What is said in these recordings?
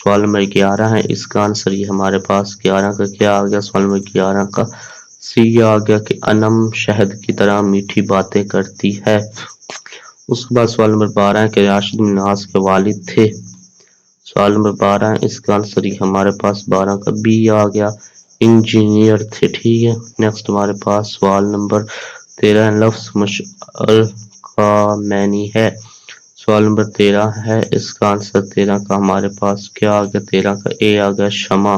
سوال نمبر 11 ہے، اس کا آنسر یہ ہمارے پاس 11 کا کیا آ گیا؟ سوال نمبر 11 کا سی آ گیا کہ انم شہد کی طرح میٹھی باتیں کرتی ہے۔ اس کے بعد سوال نمبر 12 ہے کہ راشد مناز کے والد تھے۔ سوال نمبر 12 ہے، اس کا آنسر یہ ہمارے پاس 12 کا بی آ گیا، انجینئر تھے، ٹھیک ہے۔ نیکسٹ ہمارے پاس سوال نمبر 13 لفظ مشعل کا معنی ہے۔ سوال نمبر 13 ہے، اس کا آنسر 13 کا ہمارے پاس کیا آ گیا؟ 13 کا اے آ گیا، شمع۔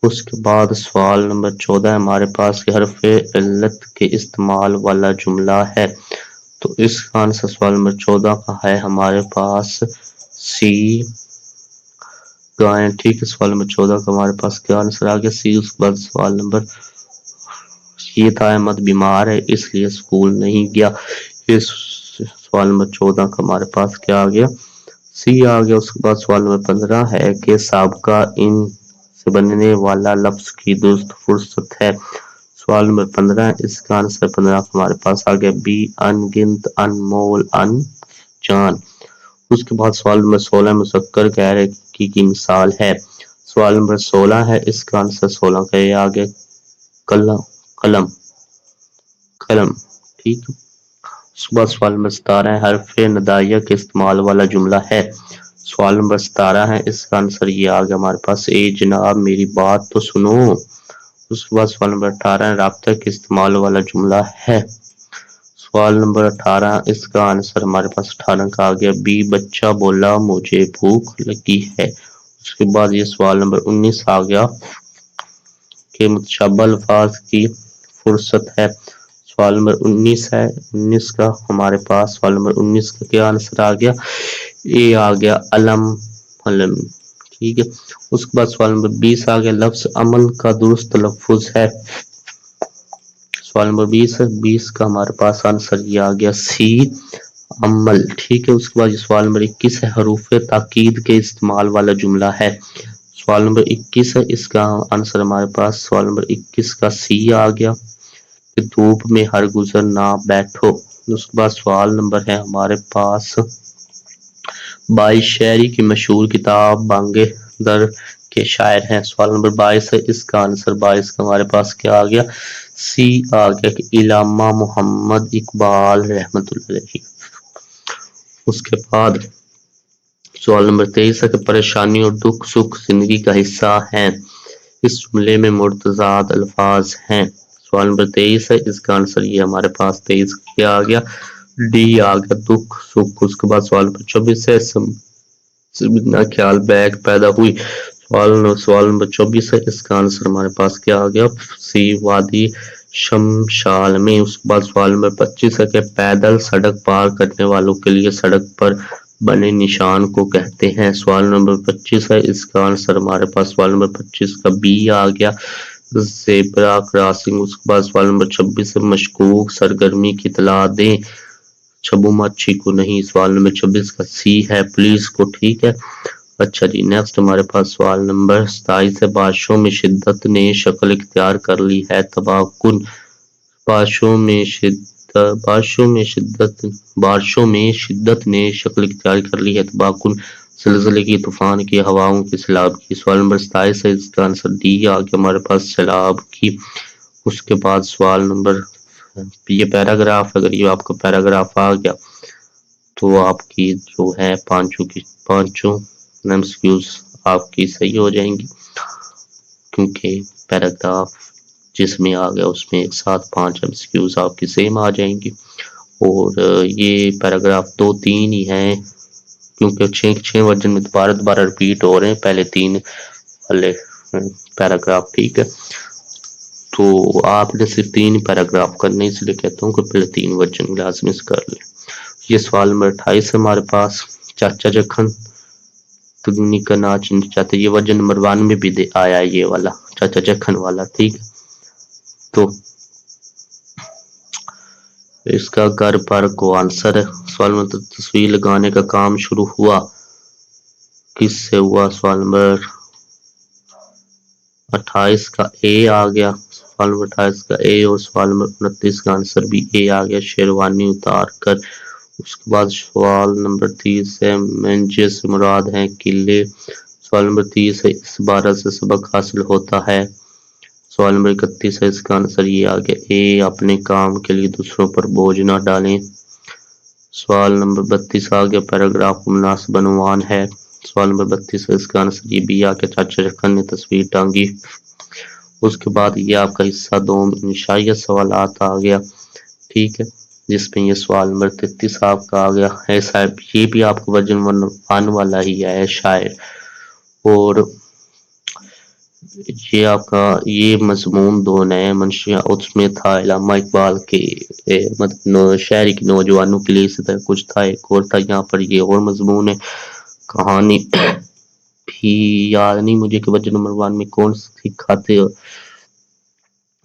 اس کے بعد سوال نمبر 14 ہمارے پاس حرف علت کے استعمال والا جملہ ہے، تو اس کا آنسر سوال نمبر 14 کا ہے ہمارے پاس سی گائیں، ٹھیک ہے۔ سوال نمبر 14 کا ہمارے پاس کیا آنسر آ گیا؟ سی۔ اس کے بعد سوال نمبر یہ تھا احمد بیمار ہے اس لیے اسکول نہیں گیا، اس سوال نمبر 14 کا ہمارے پاس کیا آ گیا؟ سی آ گیا۔ اس کے بعد سوال نمبر 15 ہے کہ سابقہ ان سے بننے والا لفظ کی درست فرصت ہے۔ سوال نمبر 15 ہے، اس کا آنسر 15 ہمارے پاس آ گیا بی، ان گنت، ان مول، ان جان۔ اس کے بعد سوال نمبر 16 مذکر غیر حقیقی کی مثال ہے۔ سوال نمبر 16 ہے، اس کا آنسر 16 کا یہ آ گیا قلم، ٹھیک ہے۔ اس کے بعد سوال نمبر 17 ہے، حرف ندائیہ کے استعمال والا جملہ ہے۔ سوال نمبر 17 ہے، اس کا آنسر یہ آ گیا ہمارے پاس اے جناب میری بات تو سنو۔ اس کے بعد سوال نمبر 18 ہے، رابطہ کے استعمال والا جملہ ہے۔ سوال نمبر 18 اس کا آنسر ہمارے پاس 18 کا آ گیا بی، بچہ بولا مجھے بھوک لگی ہے۔ اس کے بعد یہ سوال نمبر 19 آ گیا کہ متشابہ الفاظ کی فرصت ہے۔ سوال نمبر 19 ہے، 19 کا ہمارے پاس سوال نمبر 19 کا کیا آنسر آ گیا؟ اے آ گیا علم، ٹھیک ہے۔ اس کے بعد سوال نمبر 20 آ گیا لفظ عمل کا درست تلفظ ہے۔ سوال نمبر 20 ہے، 20 کا ہمارے پاس آنسر یہ آ گیا سی عمل، ٹھیک ہے۔ اس کے بعد سوال نمبر 21 ہے، حروف تاکید کے استعمال والا جملہ ہے۔ سوال نمبر 21 ہے، اس کا آنسر ہمارے پاس سوال نمبر 21 کا سی آ گیا کہ دھوپ میں ہر گزر نہ بیٹھو۔ اس کے بعد سوال نمبر ہے ہمارے پاس 22 شاعری کی مشہور کتاب بانگے در کے شاعر ہیں۔ سوال نمبر 22 ہے، اس کا آنسر 22 کا ہمارے پاس کیا آ گیا؟ سی آ گیا کہ علامہ محمد اقبال رحمۃ اللہ علیہ۔ اس کے بعد سوال نمبر 23 ہے کہ پریشانی اور دکھ سکھ زندگی کا حصہ ہیں، اس جملے میں متضاد الفاظ ہیں۔ سوال نمبر 23 ہے، اس کا آنسر یہ ہمارے پاس 23 کیا آ گیا؟ ڈی آ گیا، دکھ سکھ۔ اس کے بعد سوال نمبر 24 ہے، بنا خیال بیگ پیدا ہوئی۔ سوال نمبر 24 ہے، اس کا آنسر ہمارے پاس کیا آ گیا؟ سی وادی شمشال میں۔ اس کے بعد سوال نمبر 25 ہے کہ پیدل سڑک پار کرنے والوں کے لیے سڑک پر بنے نشان کو کہتے ہیں۔ سوال نمبر 25 ہے، اس کا آنسر ہمارے پاس سوال نمبر 25 کا بی آ گیا، زیبرا کراسنگ۔ اس کے بعد سوال نمبر 26 ہے، مشکوک سرگرمی کی اطلاع دیں، چھبو مچھی کو نہیں۔ سوال نمبر 26 کا سی ہے، پولیس کو، ٹھیک ہے۔ اچھا جی، نیکسٹ ہمارے پاس سوال نمبر 27 ہے، بارشوں میں شدت نے شکل اختیار کر لی ہے، تباہ کن۔ بارشوں میں شدت نے شکل اختیار کر لی ہے، تباہ کن زلزلے کی، طوفان کی، ہواؤں کی، سیلاب کی۔ سوال نمبر 27 ہے، اس کا آنسر ڈی آ گیا ہمارے پاس سیلاب کی۔ اس کے بعد سوال نمبر یہ پیراگراف، اگر یہ آپ کا پیراگراف آ گیا تو آپ کی جو ہے پانچوں ایمسیکیوز آپ کی صحیح ہو جائیں گی، کیونکہ پیراگراف جس میں آ گیا اس میں ایک ساتھ 5 ایمسیکیوز آپ کی سیم آ جائیں گی۔ اور یہ پیراگراف 2-3 ہی ہیں، کیونکہ 6 ورژن میں دوبارہ ریپیٹ ہو رہے ہیں پہلے 3 والے پیراگراف، ٹھیک ہے۔ تو آپ نے صرف 3 پیراگراف کرنے، اس لیے کہتا ہوں کہ پہلے 3 ورژن لازمی سے کر لیں۔ یہ سوال نمبر 28 ہے ہمارے پاس، چاچا جکھن تگنی کا ناچ چاہتے، یہ ورژن نمبر 1 میں بھی آیا ہے، یہ والا چاچا جکھن والا، ٹھیک ہے۔ تو اس کا گھر پر کو آنسر ہے۔ سوال نمبر تصویر لگانے کا کام شروع ہوا کس سے ہوا؟ سوال نمبر 28 کا اے آ گیا، سوال نمبر 28 کا اے، اور سوال نمبر 29 کا آنسر بھی اے آ گیا، شیروانی اتار کر۔ اس کے بعد سوال نمبر 30 ہے، منجے سے مراد ہیں قلعے۔ سوال نمبر 30 ہے اس عبارت سے سبق حاصل ہوتا ہے۔ سوال نمبر 31 ہے اس کا آنسر یہ آ گیا اے اپنے کام کے لیے دوسروں پر بوجھ نہ ڈالیں۔ سوال نمبر 32 آ گیا پیراگراف کو مناسب عنوان ہے۔ سوال نمبر 32 ہے اس کا آنسر یہ بھی آ گیا چاچا جکن نے تصویر ٹانگی۔ اس کے بعد یہ آپ کا حصہ دوم انشائیہ سوالات آ گیا، ٹھیک ہے، جس میں یہ سوال نمبر 33 آپ کا آ گیا ہے صاحب، یہ بھی آپ کو ورژن 1 والا ہی ہے شاعر، اور یہ آپ کا یہ مضمون دو نئے منشیاں اس میں تھا علامہ اقبال کے مطلب شاعری کے نوجوانوں کے لیے اسی طرح کچھ تھا، ایک اور تھا یہاں پر یہ اور مضمون ہے کہانی بھی یاد نہیں مجھے کہ ورژن نمبر 1 میں کون سی کھاتے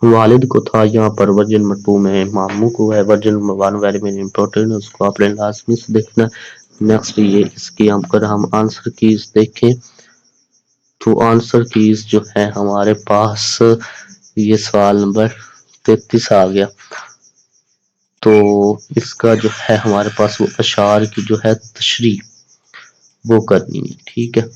والد کو تھا، یہاں پر ورژن نمبر 2 میں ماموں کو ہے۔ Version number 1 very very important ہے، اس کو آپ نے لازمی سے دیکھنا۔ نیکسٹ یہ اس کی اگر ہم آنسر کیز دیکھیں تو آنسر کیز جو ہے ہمارے پاس یہ سوال نمبر 33 آ گیا، تو اس کا جو ہے ہمارے پاس وہ اشعار کی جو ہے تشریح وہ کرنی ہے، ٹھیک ہے،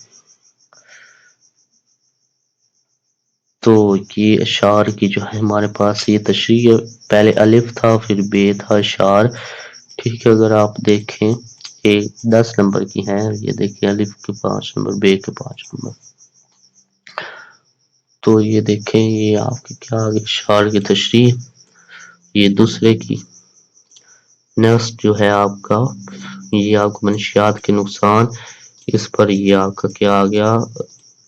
تو یہ اشعار کی جو ہے ہمارے پاس یہ تشریح پہلے الف تھا پھر بے تھا اشعار، ٹھیک ہے، اگر آپ دیکھیں یہ 10 نمبر کی ہیں، یہ دیکھیں الف کے 5 نمبر بے کے 5 نمبر، تو یہ دیکھیں یہ آپ کی کیا آگے اشعار کی تشریح یہ دوسرے کی۔ نیکسٹ جو ہے آپ کا یہ آپ کو منشیات کے نقصان، اس پر یہ آپ کا کیا آ گیا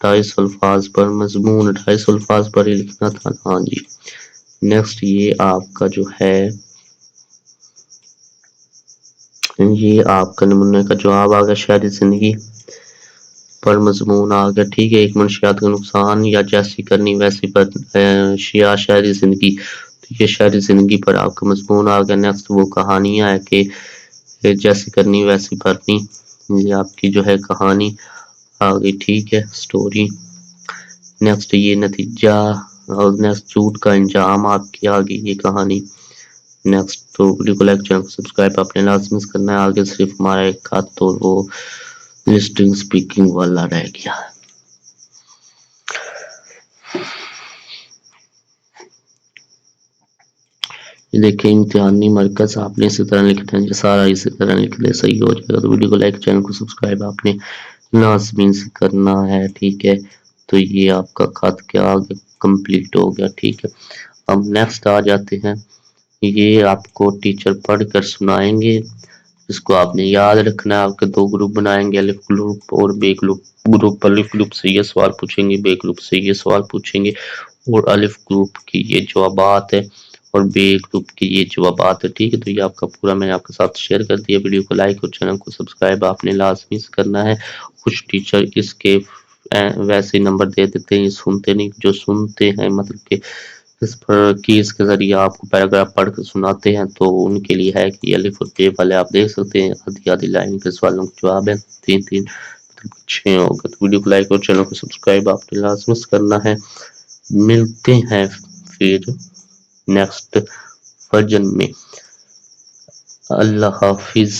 250 الفاظ پر مضمون 250 الفاظ پر ہی لکھنا تھا، ہاں جی۔ نیکسٹ یہ آپ کا جو ہے یہ آپ کا نمونے کا جواب آ گیا شہری زندگی پر مضمون آ گیا، ٹھیک ہے، ایک منشیات کا نقصان یا جیسی کرنی ویسی پر شہری زندگی، تو یہ شہری زندگی پر آپ کا مضمون آ گیا۔ نیکسٹ وہ کہانیاں ہے کہ جیسی کرنی ویسی بھرنی، یہ آپ کی جو ہے کہانی آ گئی، ٹھیک ہے، سٹوری۔ نیکسٹ یہ نتیجہ اور نیکسٹ جھوٹ کا انجام آپ کی آ گئی یہ کہانی۔ نیکسٹ تو ویڈیو کو لائک چینل کو سبسکرائب آپ نے لازمی کرنا ہے، آگے صرف ہمارا ایک خط تو وہ لسٹنگ سپیکنگ والا رہ گیا ہے۔ یہ دیکھیں امتحانی مرکز آپ نے اسی طرح لکھنا ہے، سارا اسی طرح لکھ دے صحیح ہو جائے گا، تو ویڈیو کو لائک چینل کو سبسکرائب آپ نے لازمی سے کرنا ہے، ٹھیک ہے، تو یہ آپ کا خط کیا آگے کمپلیٹ ہو گیا، ٹھیک ہے۔ اب نیکسٹ آ جاتے ہیں، یہ آپ کو ٹیچر پڑھ کر سنائیں گے، اس کو آپ نے یاد رکھنا ہے، آپ کے 2 گروپ بنائیں گے، الف گروپ اور بے گروپ، الف گروپ سے یہ سوال پوچھیں گے، بے گروپ سے یہ سوال پوچھیں گے، اور الف گروپ کی یہ جوابات ہے اور بے گروپ کی یہ جوابات ہے، ٹھیک ہے، تو یہ آپ کا پورا میں نے آپ کے ساتھ شیئر کر دیا، ویڈیو کو لائک اور چینل کو سبسکرائب آپ نے لازمی کرنا ہے۔ کچھ ٹیچر اس کے ویسے نمبر دے دیتے ہیں، یہ سنتے نہیں، جو سنتے ہیں مطلب کہ اس پر کیس کے ذریعے آپ کو پیراگراف پڑھ کے سناتے ہیں، تو ان کے لیے ہے کہ الف اور بے والے آپ دیکھ سکتے ہیں، آدھی آدھی لائن کے سوالوں کے جواب ہے 3 6 ہوگا، تو ویڈیو کو لائک اور چینل کو سبسکرائب آپ نے لازمی کرنا ہے۔ ملتے ہیں پھر نیکسٹ ورژن میں، اللہ حافظ۔